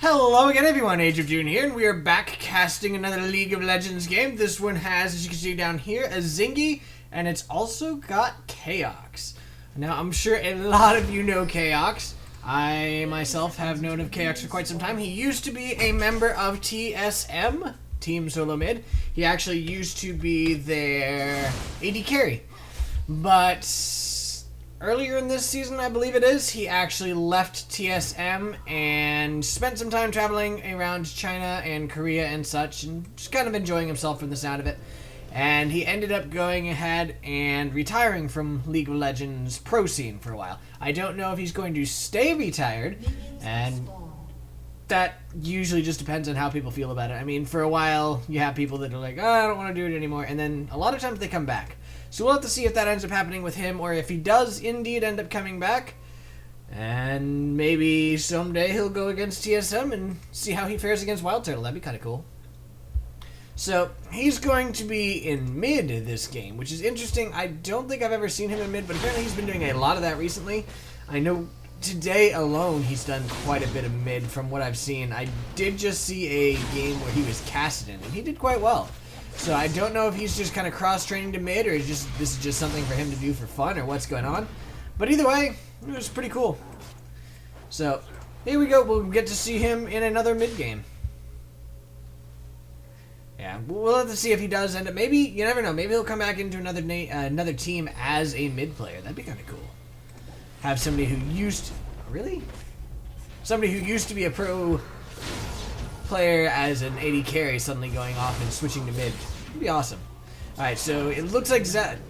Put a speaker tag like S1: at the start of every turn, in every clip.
S1: Hello again everyone, Age of June here, and we are back casting another League of Legends game. This one has, as you can see down here, Azingy, and it's also got Chaox. Now, I'm sure a lot of you know Chaox. I myself have known of Chaox for quite some time. He used to be a member of TSM, Team Solo Mid. He actually used to be their AD carry. But earlier in this season, I believe it is, he actually left TSM and spent some time traveling around China and Korea and such, and just kind of enjoying himself from the sound of it. And he ended up going ahead and retiring from League of Legends pro scene for a while. I don't know if he's going to stay retired, and that usually just depends on how people feel about it. I mean, for a while, you have people that are like, oh, I don't want to do it anymore, and then a lot of times they come back. So we'll have to see if that ends up happening with him, or if he does indeed end up coming back, and maybe someday he'll go against TSM and see how he fares against Wild Turtle. That'd be kind of cool. So he's going to be in mid this game, which is interesting. I don't think I've ever seen him in mid, but apparently he's been doing a lot of that recently. I know today alone he's done quite a bit of mid from what I've seen. I did just see a game where he was Kassadin, and he did quite well. So I don't know if he's just kind of cross-training to mid, or this is just something for him to do for fun, or what's going on. But either way, it was pretty cool. So here we go. We'll get to see him in another mid game. Yeah, we'll have to see if he does end up. Maybe, you never know. Maybe he'll come back into another team as a mid player. That'd be kind of cool. Have somebody who used to be a pro player as an AD carry suddenly going off and switching to mid. It'd be awesome. Alright, so it looks like Zed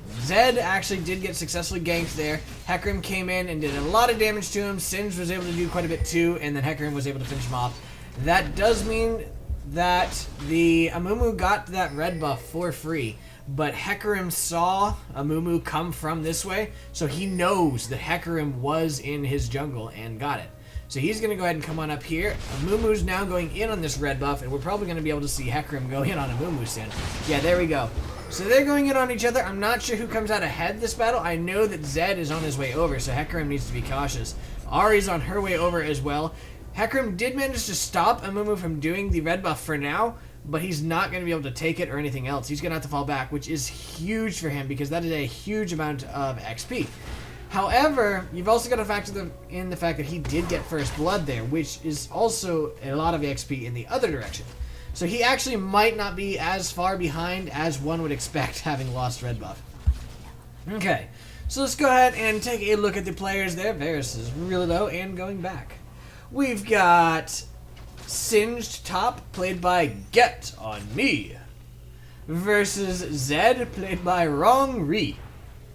S1: actually did get successfully ganked there. Hecarim came in and did a lot of damage to him. Singe was able to do quite a bit too, and then Hecarim was able to finish him off. That does mean that the Amumu got that red buff for free, but Hecarim saw Amumu come from this way, so he knows that Hecarim was in his jungle and got it. So he's going to go ahead and come on up here. Amumu's now going in on this red buff, and we're probably going to be able to see Hecarim go in on Amumu soon. Yeah, there we go. So they're going in on each other. I'm not sure who comes out ahead this battle. I know that Zed is on his way over, so Hecarim needs to be cautious. Ahri's on her way over as well. Hecarim did manage to stop Amumu from doing the red buff for now, but he's not going to be able to take it or anything else. He's going to have to fall back, which is huge for him because that is a huge amount of XP. However, you've also got to factor in the fact that he did get first blood there, which is also a lot of XP in the other direction. So he actually might not be as far behind as one would expect having lost red buff. Okay, so let's go ahead and take a look at the players there. Varus is really low and going back. We've got Singed top, played by GETonME, versus Zed, played by Rong Re.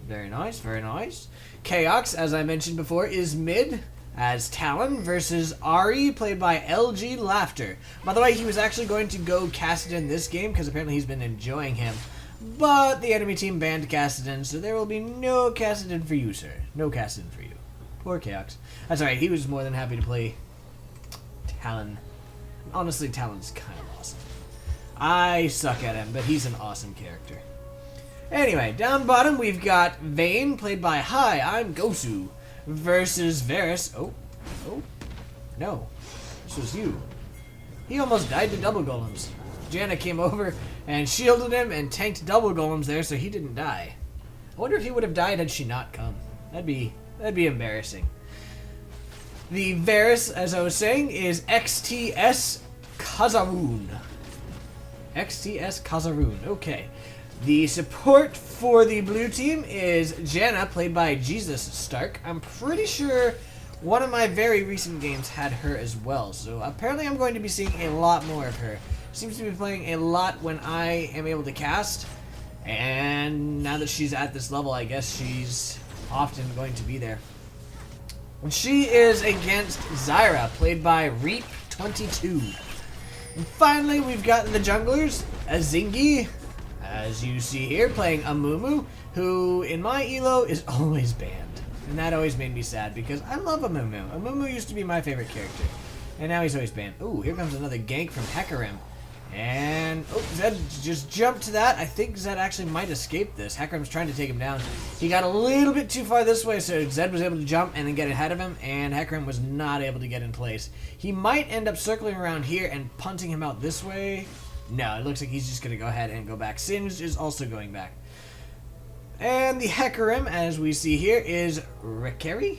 S1: Very nice, very nice. Chaox, as I mentioned before, is mid as Talon versus Ahri, played by JGLafter. By the way, he was actually going to go Kassadin this game because apparently he's been enjoying him. But the enemy team banned Kassadin, so there will be no Kassadin for you, sir. No Kassadin for you. Poor Chaox. That's alright, he was more than happy to play Talon. Honestly, Talon's kind of awesome. I suck at him, but he's an awesome character. Anyway, down bottom we've got Vayne, played by Hi, I'm Gosu, versus Varus. Oh, no, this was you. He almost died to double golems. Janna came over and shielded him and tanked double golems there, so he didn't die. I wonder if he would have died had she not come. That'd be embarrassing. The Varus, as I was saying, is XTS KaZaRooN. XTS KaZaRooN. Okay. The support for the blue team is Janna, played by JesusStark. I'm pretty sure one of my very recent games had her as well, so apparently I'm going to be seeing a lot more of her. Seems to be playing a lot when I am able to cast, and now that she's at this level, I guess she's often going to be there. And she is against Zyra, played by Reap22. And finally, we've got the junglers, Azingy, as you see here, playing Amumu, who in my elo is always banned. And that always made me sad because I love Amumu. Amumu used to be my favorite character. And now he's always banned. Ooh, here comes another gank from Hecarim. And, oh, Zed just jumped to that. I think Zed actually might escape this. Hecarim's trying to take him down. He got a little bit too far this way, so Zed was able to jump and then get ahead of him, and Hecarim was not able to get in place. He might end up circling around here and punting him out this way. No, it looks like he's just going to go ahead and go back. Singed is also going back. And the Hecarim, as we see here, is Rekeri?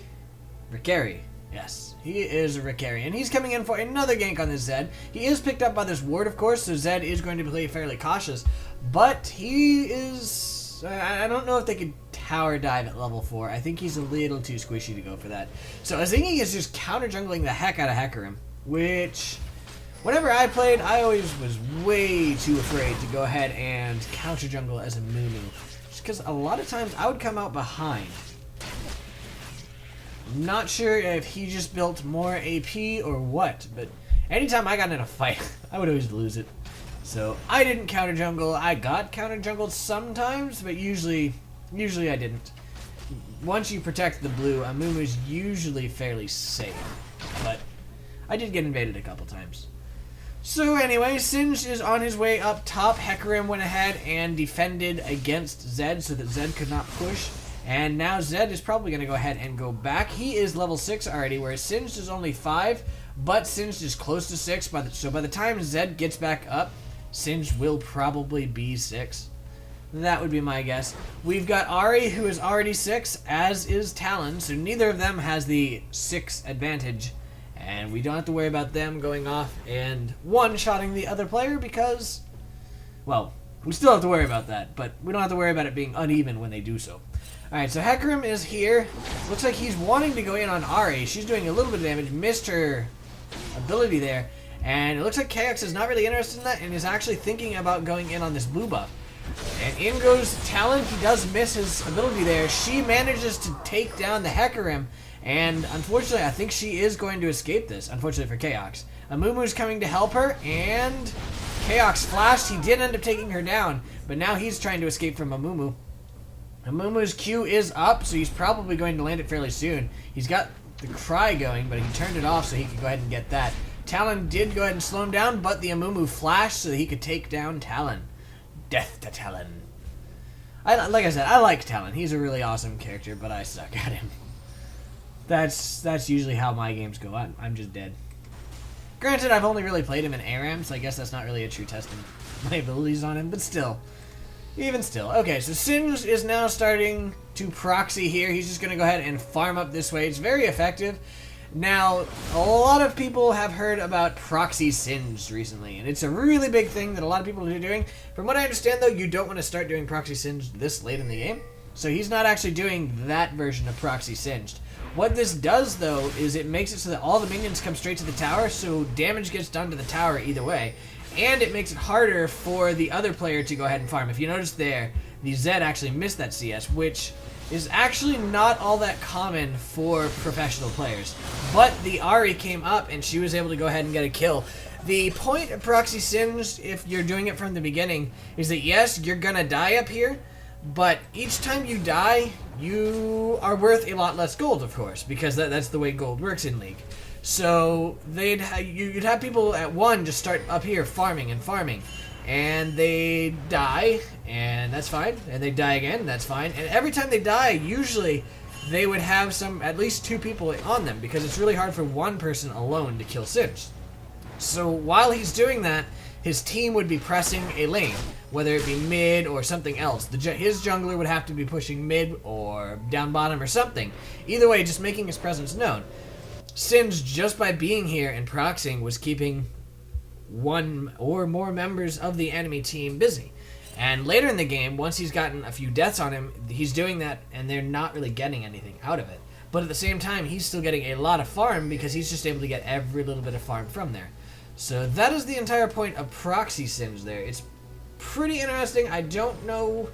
S1: Rekeri. Yes, he is a Rekeri, and he's coming in for another gank on this Zed. He is picked up by this ward, of course, so Zed is going to play fairly cautious, but he is... I don't know if they could tower dive at level 4. I think he's a little too squishy to go for that. So Azingy is just counter-jungling the heck out of Hecarim, which... whenever I played, I always was way too afraid to go ahead and counter-jungle as a Amumu, just because a lot of times I would come out behind. I'm not sure if he just built more AP or what, but anytime I got in a fight, I would always lose it. So I didn't counter jungle. I got counter jungled sometimes, but usually I didn't. Once you protect the blue, Amumu is usually fairly safe, but I did get invaded a couple times. So anyway, Singed is on his way up top. Hecarim went ahead and defended against Zed so that Zed could not push. And now Zed is probably going to go ahead and go back. He is level 6 already, whereas Singed is only 5, but Singed is close to 6. So by the time Zed gets back up, Singed will probably be 6. That would be my guess. We've got Ahri, who is already 6, as is Talon, so neither of them has the 6 advantage. And we don't have to worry about them going off and one-shotting the other player because, well, we still have to worry about that, but we don't have to worry about it being uneven when they do so. Alright, so Hecarim is here. Looks like he's wanting to go in on Ahri. She's doing a little bit of damage, missed her ability there. And it looks like Chaox is not really interested in that and is actually thinking about going in on this blue buff. And in goes Talon. He does miss his ability there. She manages to take down the Hecarim. And unfortunately, I think she is going to escape this, unfortunately for Chaox. Amumu's coming to help her, and Chaox flashed. He did end up taking her down, but now he's trying to escape from Amumu. Amumu's Q is up, so he's probably going to land it fairly soon. He's got the cry going, but he turned it off so he could go ahead and get that. Talon did go ahead and slow him down, but the Amumu flashed so that he could take down Talon. Death to Talon. Like I said, I like Talon. He's a really awesome character, but I suck at him. That's usually how my games go. I'm just dead. Granted, I've only really played him in ARAM, so I guess that's not really a true test of my abilities on him, but still. Even still. Okay, so Singed is now starting to proxy here. He's just going to go ahead and farm up this way. It's very effective. Now, a lot of people have heard about proxy Singed recently, and it's a really big thing that a lot of people are doing. From what I understand, though, you don't want to start doing proxy Singed this late in the game, so he's not actually doing that version of proxy Singed. What this does, though, is it makes it so that all the minions come straight to the tower, so damage gets done to the tower either way. And it makes it harder for the other player to go ahead and farm. If you notice there, the Zed actually missed that CS, which is actually not all that common for professional players. But the Ahri came up, and she was able to go ahead and get a kill. The point of proxy Singed, if you're doing it from the beginning, is that yes, you're gonna die up here, but each time you die, you are worth a lot less gold, of course, because that's the way gold works in League. So you'd have people at 1 just start up here farming and farming, and they die, and that's fine, and they die again, that's fine, and every time they die, usually they would have at least 2 people on them, because it's really hard for one person alone to kill Singed. So while he's doing that, his team would be pressing a lane, whether it be mid or something else. His jungler would have to be pushing mid or down bottom or something. Either way, just making his presence known. Singed, just by being here and proxying, was keeping 1 or more members of the enemy team busy. And later in the game, once he's gotten a few deaths on him, he's doing that and they're not really getting anything out of it. But at the same time, he's still getting a lot of farm because he's just able to get every little bit of farm from there. So that is the entire point of proxy Singed there. It's pretty interesting. I don't know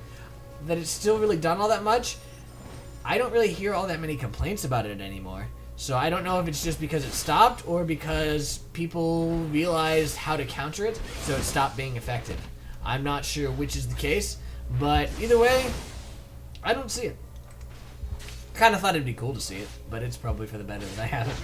S1: that it's still really done all that much. I don't really hear all that many complaints about it anymore. So I don't know if it's just because it stopped or because people realized how to counter it, so it stopped being effective. I'm not sure which is the case, but either way, I don't see it. Kind of thought it'd be cool to see it, but it's probably for the better that I haven't.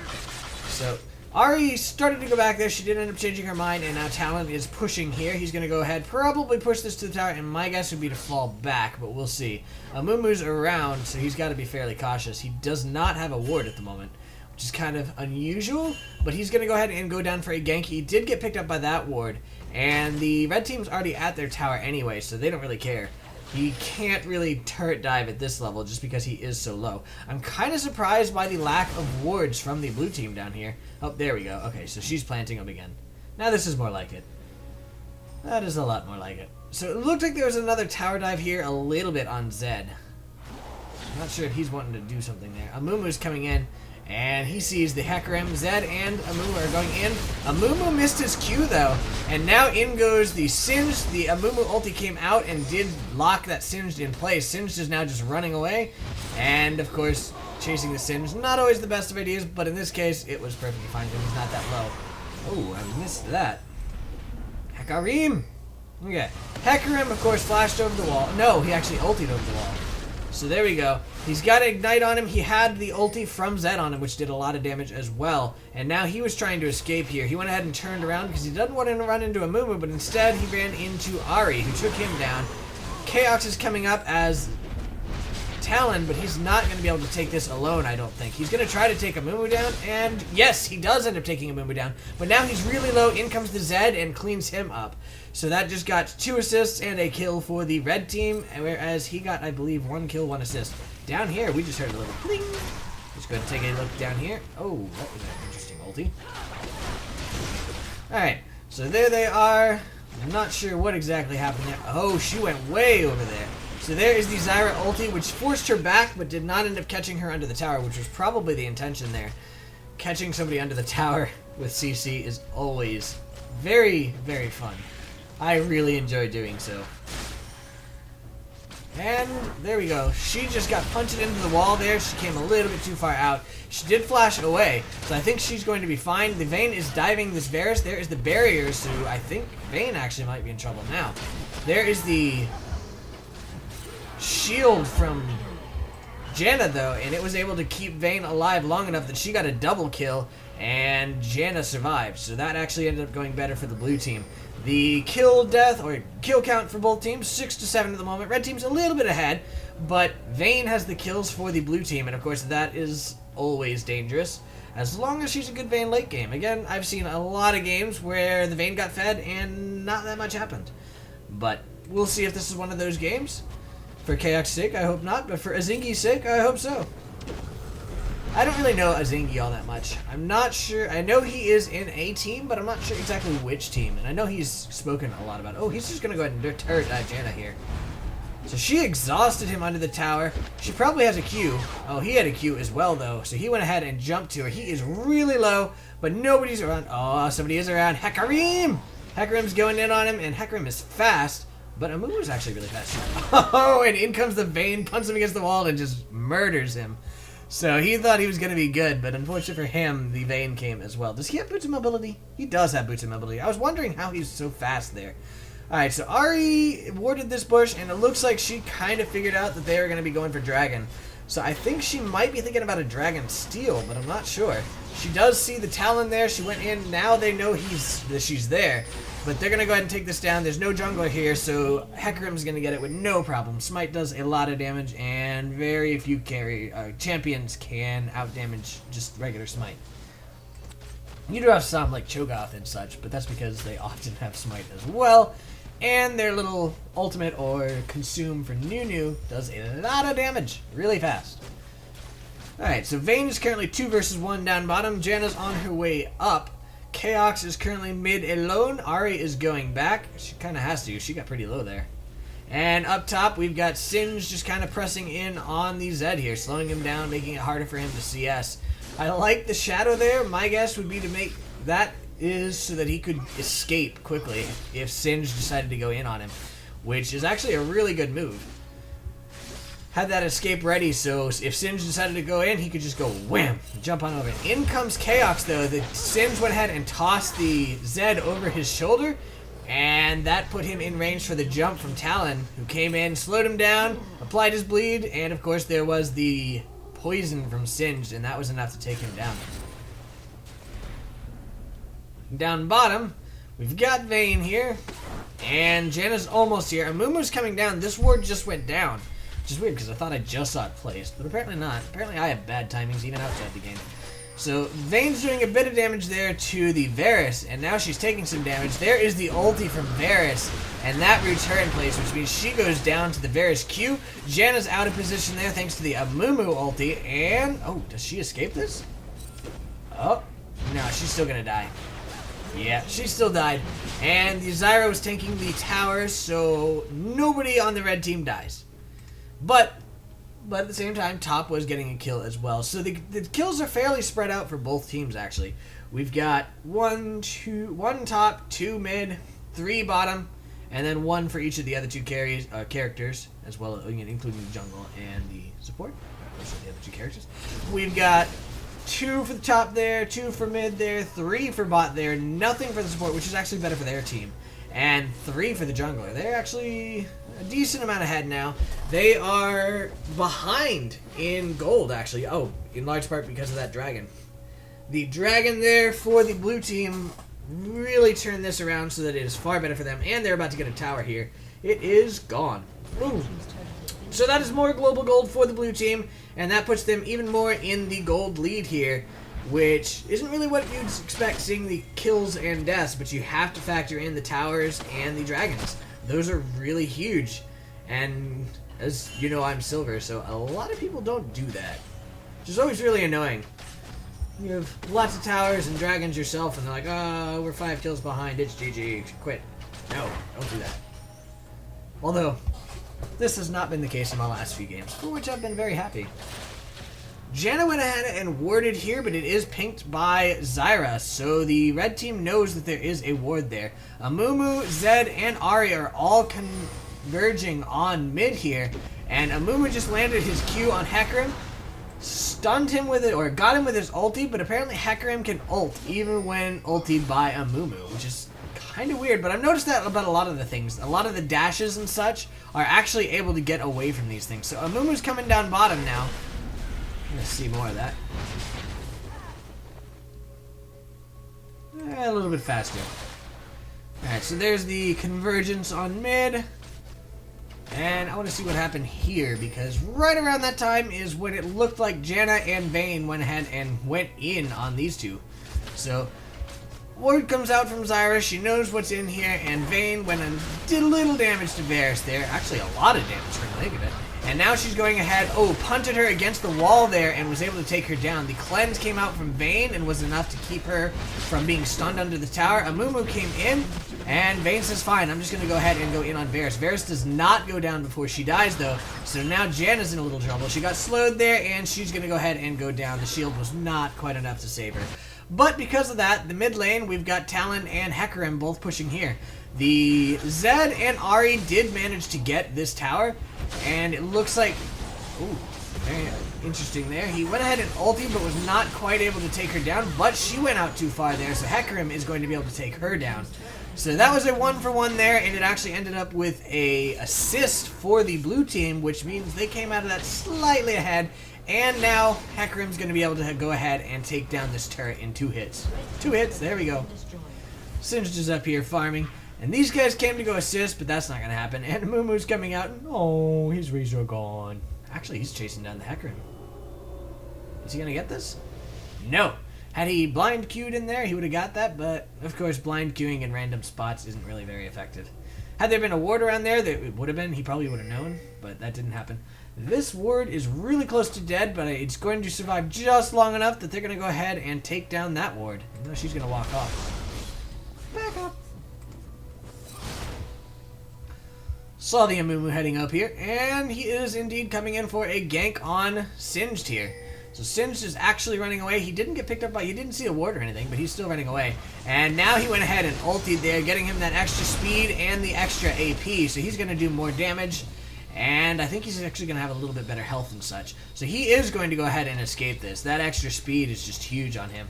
S1: So Ahri started to go back there. She did end up changing her mind, and now Talon is pushing here. He's going to go ahead, probably push this to the tower, and my guess would be to fall back, but we'll see. Amumu's around, so he's got to be fairly cautious. He does not have a ward at the moment, which is kind of unusual, but he's going to go ahead and go down for a gank. He did get picked up by that ward, and the red team's already at their tower anyway, so they don't really care. He can't really turret dive at this level just because he is so low. I'm kind of surprised by the lack of wards from the blue team down here. Oh, there we go. Okay, so she's planting them again. Now this is more like it. That is a lot more like it. So it looked like there was another tower dive here a little bit on Zed. I'm not sure if he's wanting to do something there. Amumu's coming in, and he sees the Hecarim. Zed and Amumu are going in. Amumu missed his Q, though, and now in goes the Singe. The Amumu ulti came out and did lock that Singed in place. Singed is now just running away, and, of course, chasing the Singe. Not always the best of ideas, but in this case, it was perfectly fine because he's not that low. Oh, I missed that. Hecarim! Okay. Hecarim, of course, flashed over the wall. No, he actually ultied over the wall. So there we go. He's got Ignite on him. He had the ulti from Zed on him, which did a lot of damage as well. And now he was trying to escape here. He went ahead and turned around because he doesn't want to run into Amumu, but instead he ran into Ahri, who took him down. Chaox is coming up as Talon, but he's not going to be able to take this alone, I don't think. He's going to try to take Amumu down, and yes, he does end up taking Amumu down. But now he's really low. In comes the Zed and cleans him up. So that just got 2 assists and a kill for the red team, whereas he got, I believe, 1 kill, 1 assist. Down here, we just heard a little pling. Let's go ahead and take a look down here. Oh, that was an interesting ulti. Alright, so there they are. I'm not sure what exactly happened there. Oh, she went way over there. So there is the Zyra ulti, which forced her back, but did not end up catching her under the tower, which was probably the intention there. Catching somebody under the tower with CC is always very, very fun. I really enjoy doing so. And there we go. She just got punched into the wall there. She came a little bit too far out. She did flash away, so I think she's going to be fine. The Vayne is diving this Varus. There is the barrier, so I think Vayne actually might be in trouble now. There is the shield from Janna, though, and it was able to keep Vayne alive long enough that she got a double kill, and Janna survived. So that actually ended up going better for the blue team. The kill count for both teams, 6 to 7 at the moment. Red team's a little bit ahead, but Vayne has the kills for the blue team, and of course that is always dangerous, as long as she's a good Vayne late game. Again, I've seen a lot of games where the Vayne got fed and not that much happened. But we'll see if this is one of those games. For Chaox's sake, I hope not, but for Azingy's sake, I hope so. I don't really know Azingy all that much. I'm not sure. I know he is in a team, but I'm not sure exactly which team. And I know he's spoken a lot about it. Oh, he's just going to go ahead and turret Janna here. So she exhausted him under the tower. She probably has a Q. Oh, he had a Q as well, though. So he went ahead and jumped to her. He is really low, but nobody's around. Oh, somebody is around. Hecarim! Hecarim's going in on him, and Hecarim is fast. But Amumu's actually really fast. Oh, and in comes the Vayne, punches him against the wall, and just murders him. So he thought he was going to be good, but unfortunately for him, the Vayne came as well. Does he have boots of mobility? He does have boots of mobility. I was wondering how he's so fast there. Alright, so Ahri warded this bush, and it looks like she kind of figured out that they were going to be going for Dragon. So I think she might be thinking about a Dragon Steel, but I'm not sure. She does see the Talon there. She went in. Now they know that she's there. But they're going to go ahead and take this down. There's no jungler here, so Hecarim's going to get it with no problem. Smite does a lot of damage, and very few champions can outdamage just regular Smite. You do have some, like Cho'Gath and such, but that's because they often have Smite as well. And their little ultimate or consume for Nunu does a lot of damage really fast. Alright, so Vayne is currently 2 versus 1 down bottom. Janna's on her way up. Chaox is currently mid alone. Ahri is going back. She kind of has to. She got pretty low there. And up top, we've got Singe just kind of pressing in on the Zed here, slowing him down, making it harder for him to CS. I like the shadow there. My guess would be to make that is so that he could escape quickly if Singe decided to go in on him, which is actually a really good move. Had that escape ready, so if Singe decided to go in, he could just go wham, jump on over. In comes Chaox, though. The Singe went ahead and tossed the Zed over his shoulder, and that put him in range for the jump from Talon, who came in, slowed him down, applied his bleed, and of course there was the poison from Singe, and that was enough to take him down. Down bottom, we've got Vayne here, and Janna's almost here. Amumu's coming down. This ward just went down, which is weird because I thought I just saw it placed, but apparently not. Apparently I have bad timings even outside the game. So Vayne's doing a bit of damage there to the Varus, and now she's taking some damage. There is the ulti from Varus, and that roots her in place, which means she goes down to the Varus Q. Janna's out of position there thanks to the Amumu ulti, and... oh, does she escape this? Oh, no, she's still gonna die. Yeah, she still died. And the Zyra was tanking the tower, so nobody on the red team dies. But at the same time, top was getting a kill as well. So the kills are fairly spread out for both teams, actually. We've got one top, 2 mid, 3 bottom, and then 1 for each of the other 2 characters, as well as including the jungle and the support. Those are the other 2 characters. We've got 2 for the top there, 2 for mid there, 3 for bot there, nothing for the support, which is actually better for their team, and 3 for the jungler. They're actually a decent amount ahead now. They are behind in gold, actually. Oh, in large part because of that dragon. The dragon there for the blue team really turned this around so that it is far better for them, and they're about to get a tower here. It is gone. Ooh. So that is more global gold for the blue team, and that puts them even more in the gold lead here, which isn't really what you'd expect seeing the kills and deaths, but you have to factor in the towers and the dragons. Those are really huge, and as you know, I'm silver, so a lot of people don't do that, which is always really annoying. You have lots of towers and dragons yourself, and they're like, oh, we're 5 kills behind, it's GG, quit. No, don't do that. Although, this has not been the case in my last few games, for which I've been very happy. Janna went ahead and warded here, but it is pinked by Zyra, so the red team knows that there is a ward there. Amumu, Zed, and Ahri are all converging on mid here, and Amumu just landed his Q on Hecarim, stunned him with it, or got him with his ulti, but apparently Hecarim can ult even when ultied by Amumu, which is kind of weird, but I've noticed that about a lot of the things. A lot of the dashes and such are actually able to get away from these things. So Amumu's coming down bottom now. Let's see more of that. A little bit faster. Alright, so there's the convergence on mid. And I want to see what happened here, because right around that time is when it looked like Janna and Vayne went ahead and went in on these two. So word comes out from Zyra, she knows what's in here, and Vayne went and did a little damage to Varus there. Actually, a lot of damage for the think of it. And now she's going ahead, punted her against the wall there and was able to take her down. The cleanse came out from Vayne and was enough to keep her from being stunned under the tower. Amumu came in, and Vayne says, fine, I'm just going to go ahead and go in on Varus. Varus does not go down before she dies, though, so now Janna's in a little trouble. She got slowed there, and she's going to go ahead and go down. The shield was not quite enough to save her. But because of that, the mid lane, we've got Talon and Hecarim both pushing here. The Zed and Ahri did manage to get this tower, and it looks like, ooh, very interesting there. He went ahead and ulti, but was not quite able to take her down, but she went out too far there, so Hecarim is going to be able to take her down. So that was a 1-for-1 there, and it actually ended up with a assist for the blue team, which means they came out of that slightly ahead. And now Hecarim's going to be able to go ahead and take down this turret in 2 hits. 2 hits, there we go. Singed is up here farming. And these guys came to go assist, but that's not going to happen. And Amumu's coming out. And, oh, his Rezo are gone. Actually, he's chasing down the Hecarim. Is he going to get this? No. Had he blind queued in there, he would have got that. But, of course, blind queuing in random spots isn't really very effective. Had there been a ward around there, that it would have been. He probably would have known, but that didn't happen. This ward is really close to dead, but it's going to survive just long enough that they're going to go ahead and take down that ward. No, she's going to walk off. Back up. Saw the Amumu heading up here, and he is indeed coming in for a gank on Singed here. So Singed is actually running away. He didn't get picked up by, he didn't see a ward or anything, but he's still running away. And now he went ahead and ultied there, getting him that extra speed and the extra AP, so he's going to do more damage. And I think he's actually going to have a little bit better health and such. So he is going to go ahead and escape this. That extra speed is just huge on him.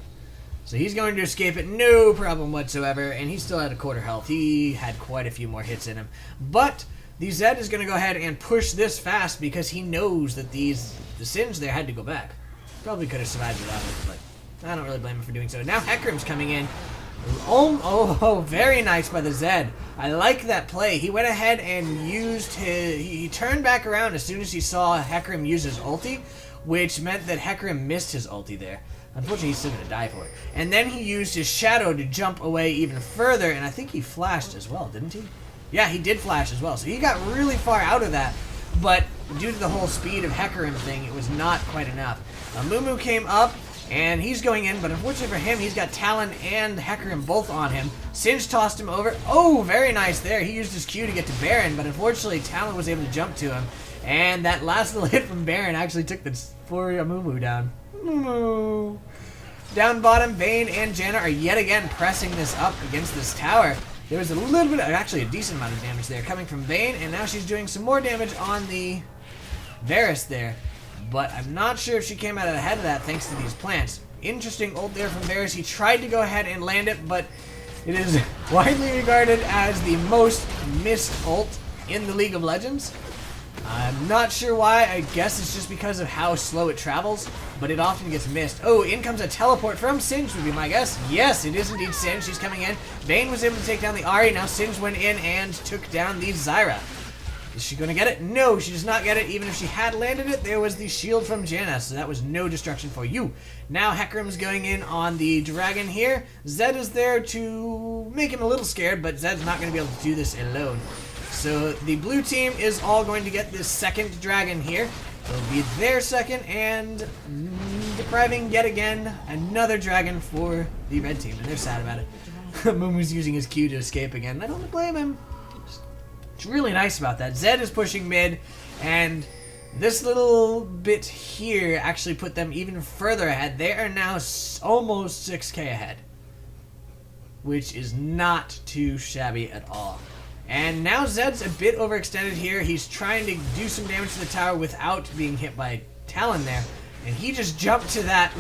S1: So he's going to escape it, no problem whatsoever. And he still had a quarter health. He had quite a few more hits in him. But the Zed is going to go ahead and push this fast because he knows that the Sins there had to go back. Probably could have survived without it, but I don't really blame him for doing so. Now Hecarim's coming in. Oh, very nice by the Zed. I like that play. He went ahead and used his... He turned back around as soon as he saw Hecarim use his ulti, which meant that Hecarim missed his ulti there. Unfortunately, he's still going to die for it. And then he used his shadow to jump away even further, and I think he flashed as well, didn't he? Yeah, he did flash as well. So he got really far out of that, but due to the whole speed of Hecarim thing, it was not quite enough. Amumu came up, and he's going in, but unfortunately for him, he's got Talon and Hecarim both on him. Singe tossed him over. Oh, very nice there. He used his Q to get to Baron, but unfortunately, Talon was able to jump to him. And that last little hit from Baron actually took the poor Amumu down. Amumu. Down bottom, Vayne and Janna are yet again pressing this up against this tower. There was a little bit, actually a decent amount of damage there coming from Vayne, and now she's doing some more damage on the Varus there. But I'm not sure if she came out ahead of that thanks to these plants. Interesting ult there from Varus. He tried to go ahead and land it, but it is widely regarded as the most missed ult in the League of Legends. I'm not sure why. I guess it's just because of how slow it travels, but it often gets missed. Oh, in comes a teleport from Singe would be my guess. Yes, it is indeed Singe. She's coming in. Vayne was able to take down the Ahri. Now Singe went in and took down the Zyra. Is she going to get it? No, she does not get it. Even if she had landed it, there was the shield from Janna, so that was no destruction for you. Now Hecarim's going in on the dragon here. Zed is there to make him a little scared, but Zed's not going to be able to do this alone. So the blue team is all going to get this second dragon here. It'll be their second, and depriving yet again another dragon for the red team, and they're sad about it. Mumu's using his Q to escape again. I don't blame him. It's really nice about that. Zed is pushing mid, and this little bit here actually put them even further ahead. They are now almost 6k ahead, which is not too shabby at all. And now Zed's a bit overextended here. He's trying to do some damage to the tower without being hit by Talon there, and he just jumped to that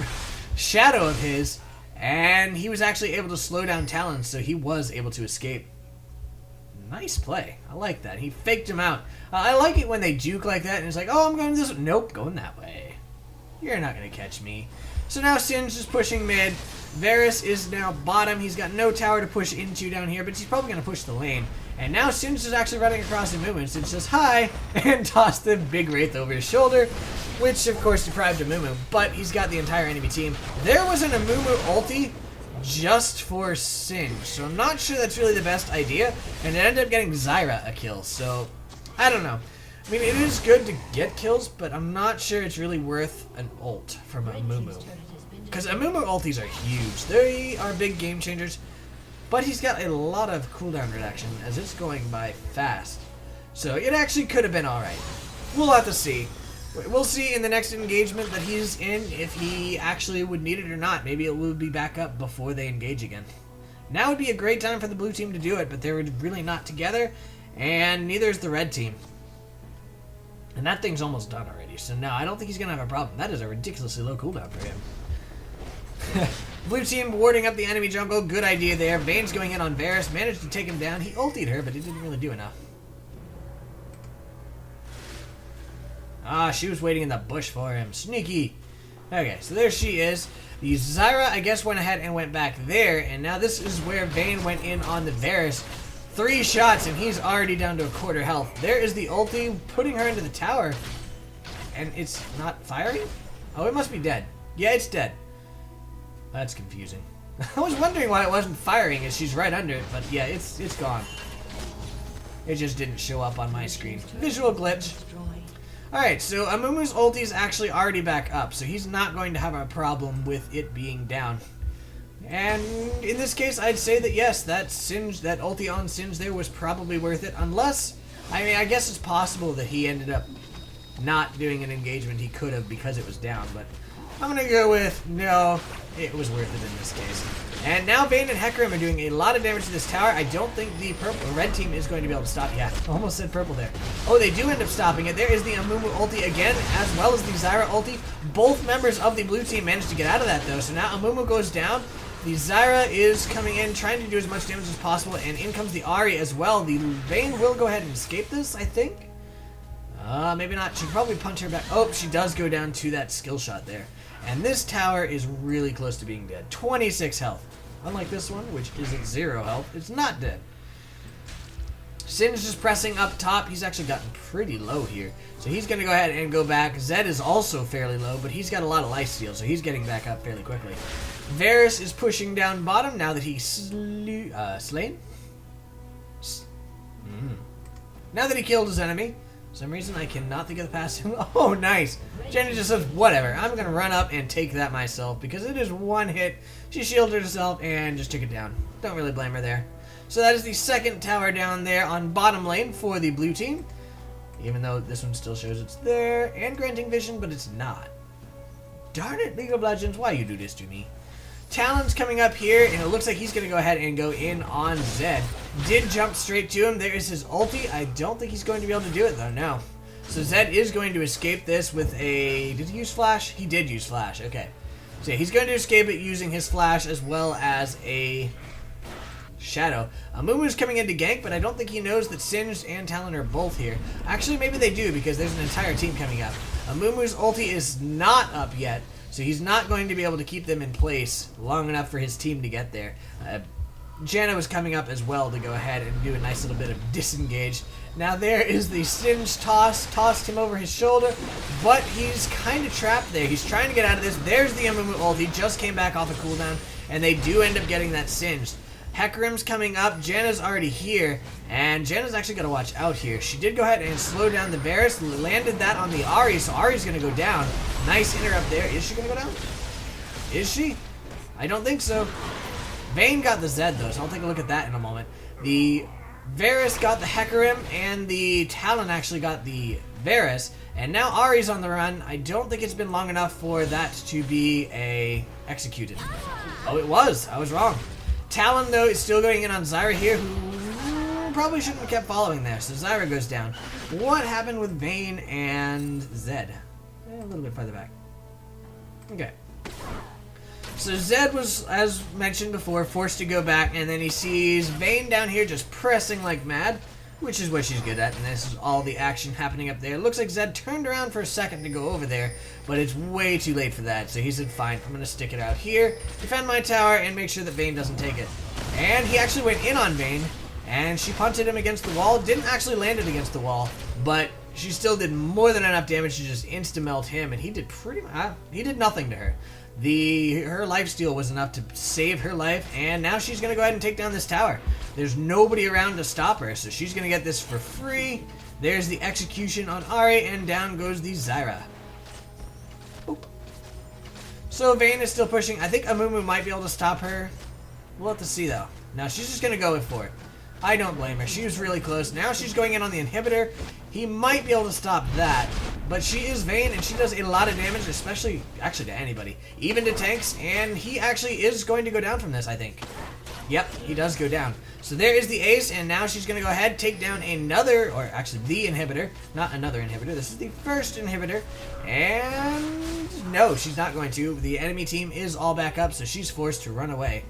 S1: shadow of his, and he was actually able to slow down Talon, so he was able to escape. Nice play. I like that. He faked him out. I like it when they juke like that and it's like, oh, I'm going this way. Nope, going that way. You're not going to catch me. So now Singe is pushing mid. Varus is now bottom. He's got no tower to push into down here, but he's probably going to push the lane. And now Singe is actually running across the Amumu, and Singe says hi and tossed the big Wraith over his shoulder, which of course deprived Amumu, but he's got the entire enemy team. There was an Amumu ulti just for Singe, so I'm not sure that's really the best idea, and it ended up getting Zyra a kill, so I don't know. I mean, it is good to get kills, but I'm not sure it's really worth an ult from Amumu, because Amumu ultis are huge. They are big game changers, but he's got a lot of cooldown reduction as it's going by fast, so it actually could have been alright. We'll have to see. We'll see in the next engagement that he's in if he actually would need it or not. Maybe it will be back up before they engage again. Now would be a great time for the blue team to do it, but they're really not together, and neither is the red team. And that thing's almost done already, so no, I don't think he's going to have a problem. That is a ridiculously low cooldown for him. Blue team warding up the enemy jungle. Good idea there. Vayne's going in on Varus. Managed to take him down. He ultied her, but he didn't really do enough. Ah, she was waiting in the bush for him. Sneaky. Okay, so there she is. The Zyra, I guess, went ahead and went back there, and now this is where Vayne went in on the Varus. 3 shots, and he's already down to a quarter health. There is the ulti, putting her into the tower, and it's not firing? Oh, it must be dead. Yeah, it's dead. That's confusing. I was wondering why it wasn't firing, as she's right under it, but yeah, it's gone. It just didn't show up on my screen. Visual glitch. Alright, so Amumu's ulti is actually already back up, so he's not going to have a problem with it being down. And in this case, I'd say that yes, that ulti on Singe there was probably worth it, unless, I mean, I guess it's possible that he ended up not doing an engagement he could have because it was down, but I'm going to go with no, it was worth it in this case. And now Vayne and Hecarim are doing a lot of damage to this tower. I don't think the red team is going to be able to stop. Yeah, almost said purple there. Oh, they do end up stopping it. There is the Amumu ulti again, as well as the Zyra ulti. Both members of the blue team managed to get out of that, though. So now Amumu goes down. The Zyra is coming in, trying to do as much damage as possible, and in comes the Ahri as well. The Vayne will go ahead and escape this, I think. Maybe not. She'll probably punch her back. Oh, she does go down to that skill shot there. And this tower is really close to being dead. 26 health. Unlike this one, which is at 0 health, it's not dead. Sin's just pressing up top. He's actually gotten pretty low here. So he's going to go ahead and go back. Zed is also fairly low, but he's got a lot of lifesteal, so he's getting back up fairly quickly. Varus is pushing down bottom now that he's slain. Now that he killed his enemy. For some reason I cannot think of the passive. Oh, nice. Janna just says, whatever. I'm going to run up and take that myself because it is one hit. She shielded herself and just took it down. Don't really blame her there. So that is the second tower down there on bottom lane for the blue team. Even though this one still shows it's there and granting vision, but it's not. Darn it, League of Legends, why you do this to me? Talon's coming up here, and it looks like he's going to go ahead and go in on Zed. Did jump straight to him. There is his ulti. I don't think he's going to be able to do it, though, no. So Zed is going to escape this with a... Did he use Flash? He did use Flash, okay. So yeah, he's going to escape it using his Flash as well as a... Shadow. Amumu's coming in to gank, but I don't think he knows that Singed and Talon are both here. Actually, maybe they do, because there's an entire team coming up. Amumu's ulti is not up yet, so he's not going to be able to keep them in place long enough for his team to get there. Janna was coming up as well to go ahead and do a nice little bit of disengage. Now there is the Singed tossed him over his shoulder, but he's kind of trapped there. He's trying to get out of this. There's the Amumu ult. He just came back off a cooldown, and they do end up getting that Singed. Hecarim's coming up. Janna's already here, and Janna's actually got to watch out here. She did go ahead and slow down the Varus, landed that on the Ahri, so Ahri's going to go down. Nice interrupt there. Is she going to go down? Is she? I don't think so. Vayne got the Zed, though, so I'll take a look at that in a moment. The Varus got the Hecarim, and the Talon actually got the Varus, and now Ahri's on the run. I don't think it's been long enough for that to be executed. Oh, it was. I was wrong. Talon, though, is still going in on Zyra here, who probably shouldn't have kept following there. So Zyra goes down. What happened with Vayne and Zed? A little bit farther back. Okay. So Zed was, as mentioned before, forced to go back, and then he sees Vayne down here just pressing like mad, which is what she's good at, and this is all the action happening up there. It looks like Zed turned around for a second to go over there, but it's way too late for that, so he said, fine, I'm going to stick it out here, defend my tower, and make sure that Vayne doesn't take it. And he actually went in on Vayne, and she punted him against the wall. Didn't actually land it against the wall, but she still did more than enough damage to just insta-melt him, and he did pretty much, he did nothing to her. Her lifesteal was enough to save her life, and now she's going to go ahead and take down this tower. There's nobody around to stop her, so she's going to get this for free. There's the execution on Ahri, and down goes the Zyra. Boop. So Vayne is still pushing. I think Amumu might be able to stop her. We'll have to see, though. Now she's just going to go for it. I don't blame her. She was really close. Now she's going in on the inhibitor. He might be able to stop that, but she is Vayne, and she does a lot of damage, especially, actually, to anybody. Even to tanks, and he actually is going to go down from this, I think. Yep, he does go down. So there is the ace, and now she's going to go ahead, take down another, or actually the inhibitor, not another inhibitor. This is the first inhibitor, and no, she's not going to. The enemy team is all back up, so she's forced to run away.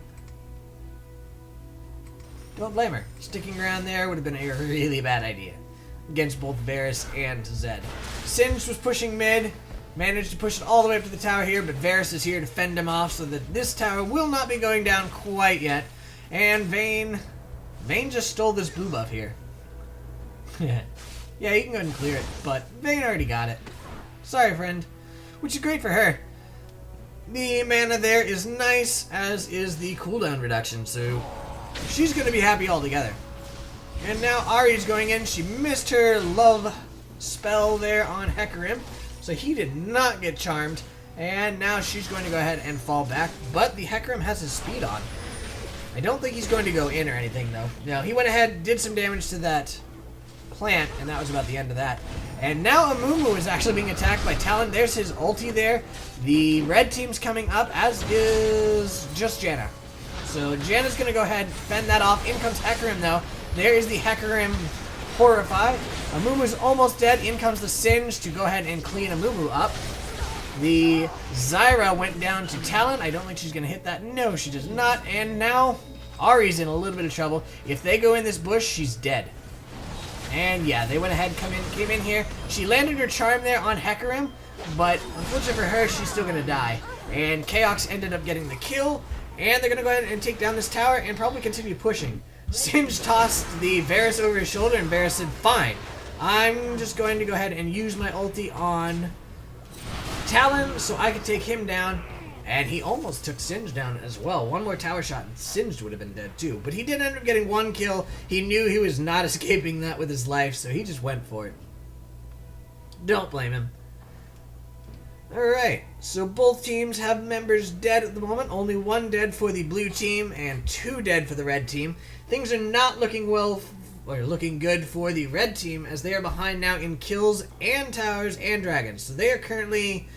S1: Don't blame her. Sticking around there would have been a really bad idea against both Varus and Zed. Singed was pushing mid, managed to push it all the way up to the tower here, but Varus is here to fend him off so that this tower will not be going down quite yet. And Vayne just stole this blue buff here. Yeah, you can go ahead and clear it, but Vayne already got it. Sorry, friend. Which is great for her. The mana there is nice, as is the cooldown reduction, so she's going to be happy altogether. And now Ahri's going in. She missed her love spell there on Hecarim, so he did not get charmed. And now she's going to go ahead and fall back, but the Hecarim has his speed on. I don't think he's going to go in or anything, though. No, he went ahead, did some damage to that plant, and that was about the end of that. And now Amumu is actually being attacked by Talon. There's his ulti there. The red team's coming up, as is just Janna. So Janna's going to go ahead and fend that off. In comes Hecarim, though. There is the Hecarim horrified. Amumu's almost dead. In comes the Singed to go ahead and clean Amumu up. The Zyra went down to Talon. I don't think she's going to hit that. No, she does not. And now Ahri's in a little bit of trouble. If they go in this bush, she's dead. And yeah, they went ahead, came in here. She landed her charm there on Hecarim, but unfortunately for her, she's still going to die. And Chaox ended up getting the kill. And they're going to go ahead and take down this tower and probably continue pushing. Singed tossed the Varus over his shoulder, and Varus said, fine. I'm just going to go ahead and use my ulti on Talon so I could take him down. And he almost took Singed down as well. One more tower shot and Singed would have been dead too. But he did end up getting one kill. He knew he was not escaping that with his life, so he just went for it. Don't blame him. Alright, so both teams have members dead at the moment. Only one dead for the blue team and 2 dead for the red team. Things are not looking well, or looking good for the red team, as they are behind now in kills and towers and dragons. So they are currently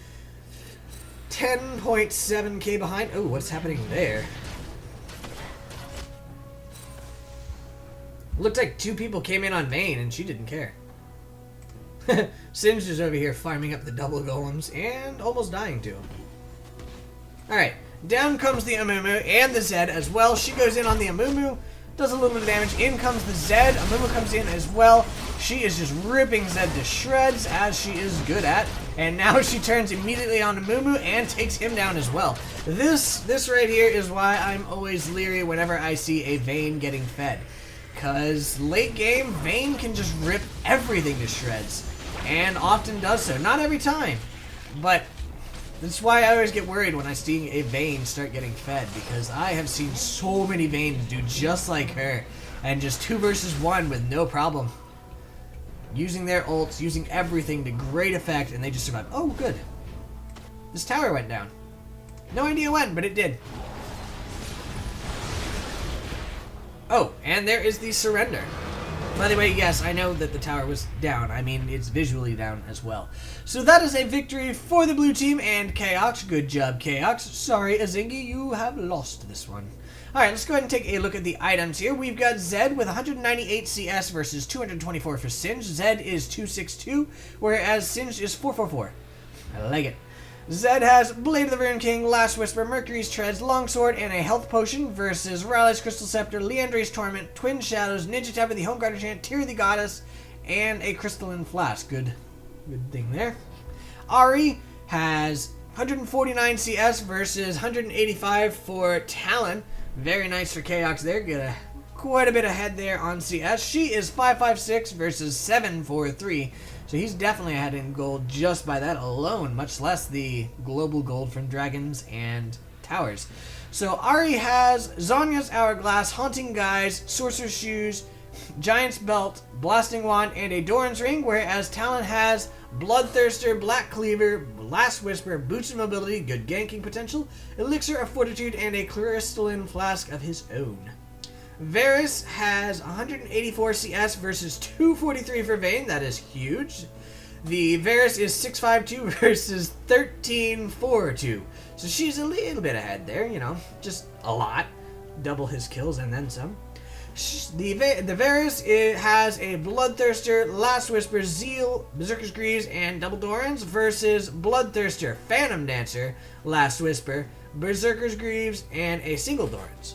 S1: 10.7k behind. Oh, what's happening there? Looked like 2 people came in on Vayne and she didn't care. Singed is over here farming up the double golems and almost dying to him. Alright, down comes the Amumu and the Zed as well. She goes in on the Amumu, does a little bit of damage. In comes the Zed. Amumu comes in as well. She is just ripping Zed to shreds, as she is good at. And now she turns immediately on Amumu and takes him down as well. This right here is why I'm always leery whenever I see a Vayne getting fed. Because late game, Vayne can just rip everything to shreds. And often does so. Not every time. But that's why I always get worried when I see a Vayne start getting fed. Because I have seen so many Vaynes do just like her. And just 2 versus 1 with no problem. Using their ults, using everything to great effect. And they just survive. Oh, good. This tower went down. No idea when, but it did. Oh, and there is the surrender. By the way, yes, I know that the tower was down. I mean, it's visually down as well. So that is a victory for the blue team and Chaox. Good job, Chaox. Sorry, Azingy, you have lost this one. Alright, let's go ahead and take a look at the items here. We've got Zed with 198 CS versus 224 for Singed. Zed is 262, whereas Singed is 444. I like it. Zed has Blade of the Rune King, Last Whisper, Mercury's Treads, Longsword, and a Health Potion versus Raleig's Crystal Scepter, Liandry's Torment, Twin Shadows, Ninja Tap of the Homeguard Enchant, Tear of the Goddess, and a Crystalline Flask. Good thing there. Ahri has 149 CS versus 185 for Talon. Very nice for Chaox there. Get quite a bit ahead there on CS. She is 556 versus 743. So he's definitely ahead in gold just by that alone, much less the global gold from dragons and towers. So Ahri has Zonya's Hourglass, Haunting Guise, Sorcerer's Shoes, Giant's Belt, Blasting Wand, and a Doran's Ring, whereas Talon has Bloodthirster, Black Cleaver, Last Whisper, Boots of Mobility, good ganking potential, Elixir of Fortitude, and a Crystalline Flask of his own. Varus has 184 CS versus 243 for Vayne. That is huge. The Varus is 652 versus 1342. So she's a little bit ahead there, you know, just a lot. Double his kills and then some. The Varus has a Bloodthirster, Last Whisper, Zeal, Berserker's Greaves, and Double Dorans versus Bloodthirster, Phantom Dancer, Last Whisper, Berserker's Greaves, and a single Dorans.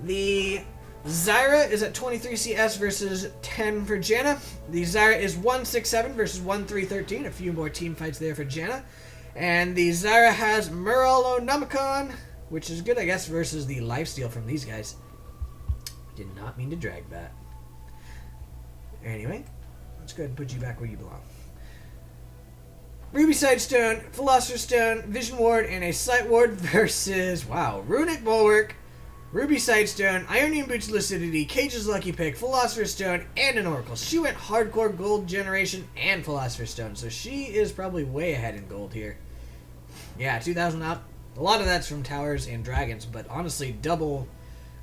S1: The Zyra is at 23 CS versus 10 for Janna. The Zyra is 167 versus 1313. A few more team fights there for Janna. And the Zyra has Muralonomicon, which is good, I guess, versus the lifesteal from these guys. Did not mean to drag that. Anyway, let's go ahead and put you back where you belong. Ruby Sightstone, Philosopher's Stone, Vision Ward, and a Sight Ward versus, wow, Runic Bulwark, Ruby Sightstone, Ionian Boots Lucidity, Cage's Lucky Pick, Philosopher's Stone, and an Oracle. She went hardcore gold generation and Philosopher's Stone, so she is probably way ahead in gold here. Yeah, 2,000 up. A lot of that's from towers and dragons, but honestly, double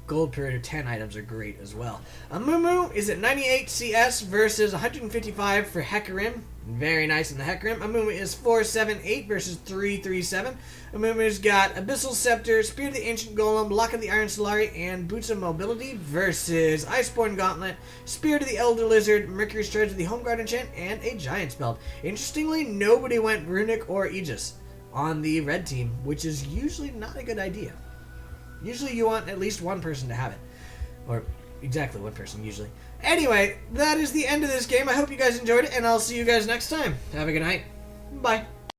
S1: gold per 10 items are great as well. Amumu is at 98 CS versus 155 for Hecarim. Very nice in the Hecarim. Amumu is 478 versus 337. Amumu's got Abyssal Scepter, Spear of the Ancient Golem, Lock of the Iron Solari, and Boots of Mobility versus Iceborne Gauntlet, Spear to the Elder Lizard, Mercury's Treads of the Homeguard Enchant, and a Giant's Belt. Interestingly, nobody went Runic or Aegis on the red team, which is usually not a good idea. Usually you want at least one person to have it. Or exactly one person, usually. Anyway, that is the end of this game. I hope you guys enjoyed it, and I'll see you guys next time. Have a good night. Bye.